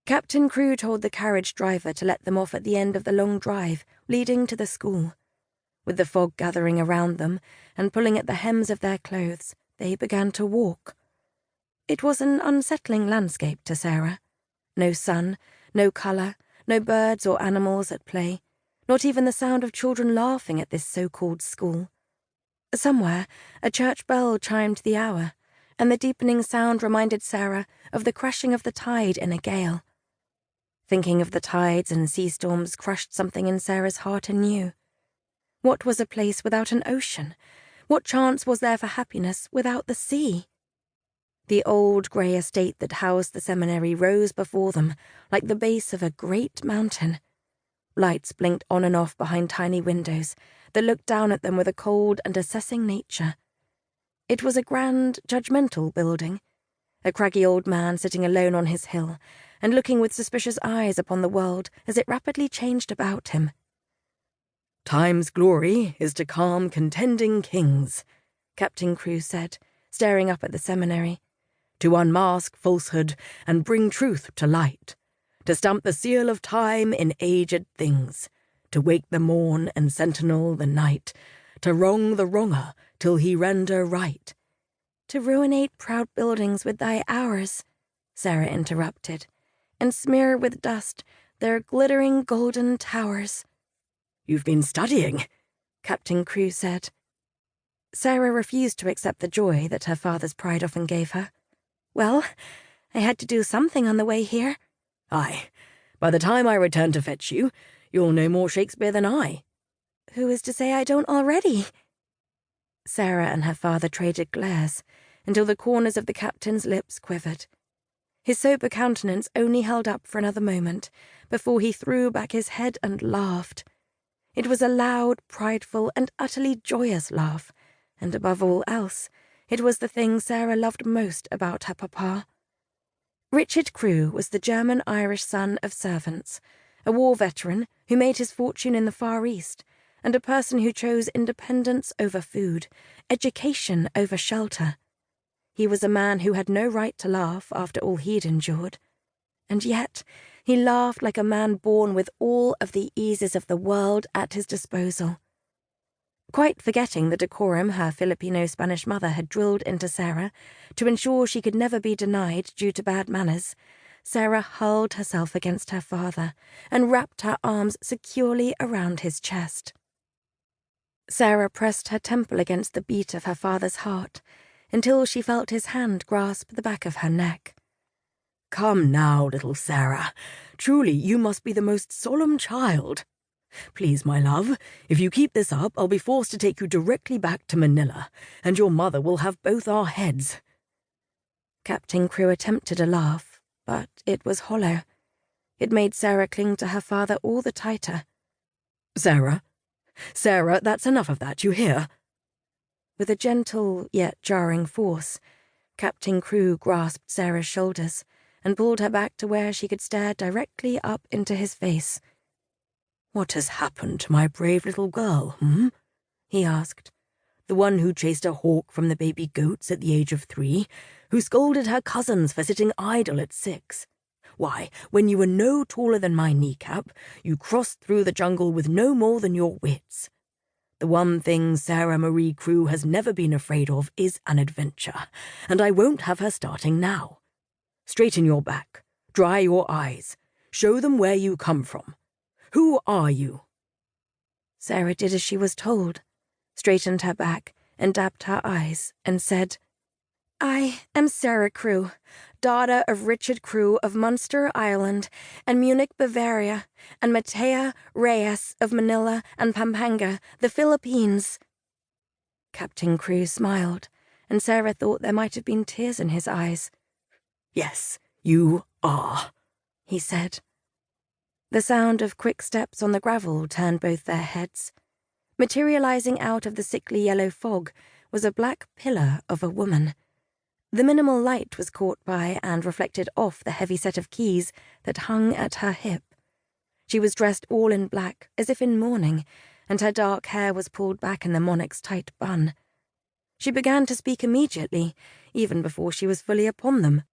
Captain Crewe told the carriage driver to let them off at the end of the long drive leading to the school. With the fog gathering around them and pulling at the hems of their clothes, they began to walk. It was an unsettling landscape to Sara. No sun, no colour, no birds or animals at play, not even the sound of children laughing at this so-called school. Somewhere, a church bell chimed the hour, and the deepening sound reminded Sara of the crashing of the tide in a gale. Thinking of the tides and sea storms crushed something in Sara's heart anew. What was a place without an ocean? What chance was there for happiness without the sea? The old grey estate that housed the seminary rose before them like the base of a great mountain. Lights blinked on and off behind tiny windows that looked down at them with a cold and assessing nature. It was a grand, judgmental building, a craggy old man sitting alone on his hill and looking with suspicious eyes upon the world as it rapidly changed about him. "Time's glory is to calm contending kings," Captain Crewe said, staring up at the seminary. "To unmask falsehood and bring truth to light. To stamp the seal of time in aged things. To wake the morn and sentinel the night. To wrong the wronger till he render right." "To ruinate proud buildings with thy hours," Sara interrupted, "and smear with dust their glittering golden towers." "You've been studying," Captain Crewe said. Sara refused to accept the joy that her father's pride often gave her. "Well, I had to do something on the way here." "Aye, by the time I return to fetch you, you'll know more Shakespeare than I." "Who is to say I don't already?" Sara and her father traded glares until the corners of the captain's lips quivered. His sober countenance only held up for another moment before he threw back his head and laughed. It was a loud, prideful, and utterly joyous laugh, and above all else, it was the thing Sara loved most about her papa. Richard Crewe was the German-Irish son of servants, a war veteran who made his fortune in the Far East, and a person who chose independence over food, education over shelter. He was a man who had no right to laugh after all he'd endured. And yet, he laughed like a man born with all of the eases of the world at his disposal. Quite forgetting the decorum her Filipino-Spanish mother had drilled into Sara to ensure she could never be denied due to bad manners, Sara hurled herself against her father and wrapped her arms securely around his chest. Sara pressed her temple against the beat of her father's heart until she felt his hand grasp the back of her neck. "Come now, little Sara. Truly, you must be the most solemn child. Please, my love, if you keep this up, I'll be forced to take you directly back to Manila, and your mother will have both our heads." Captain Crewe attempted a laugh, but it was hollow. It made Sara cling to her father all the tighter. Sara, that's enough of that, you hear?" With a gentle yet jarring force, Captain Crewe grasped Sara's shoulders and pulled her back to where she could stare directly up into his face. "What has happened to my brave little girl, he asked. "The one who chased a hawk from the baby goats at the age of 3, who scolded her cousins for sitting idle at 6. Why, when you were no taller than my kneecap, you crossed through the jungle with no more than your wits. The one thing Sara Marie Crewe has never been afraid of is an adventure, and I won't have her starting now. Straighten your back, dry your eyes, show them where you come from. Who are you?" Sara did as she was told, straightened her back and dabbed her eyes, and said, "I am Sara Crewe, daughter of Richard Crewe of Munster, Ireland, and Munich, Bavaria, and Matea Reyes of Manila and Pampanga, the Philippines." Captain Crewe smiled, and Sara thought there might have been tears in his eyes. "Yes, you are," he said. The sound of quick steps on the gravel turned both their heads. Materializing out of the sickly yellow fog was a black pillar of a woman. The minimal light was caught by and reflected off the heavy set of keys that hung at her hip. She was dressed all in black, as if in mourning, and her dark hair was pulled back in the monarch's tight bun. She began to speak immediately, even before she was fully upon them.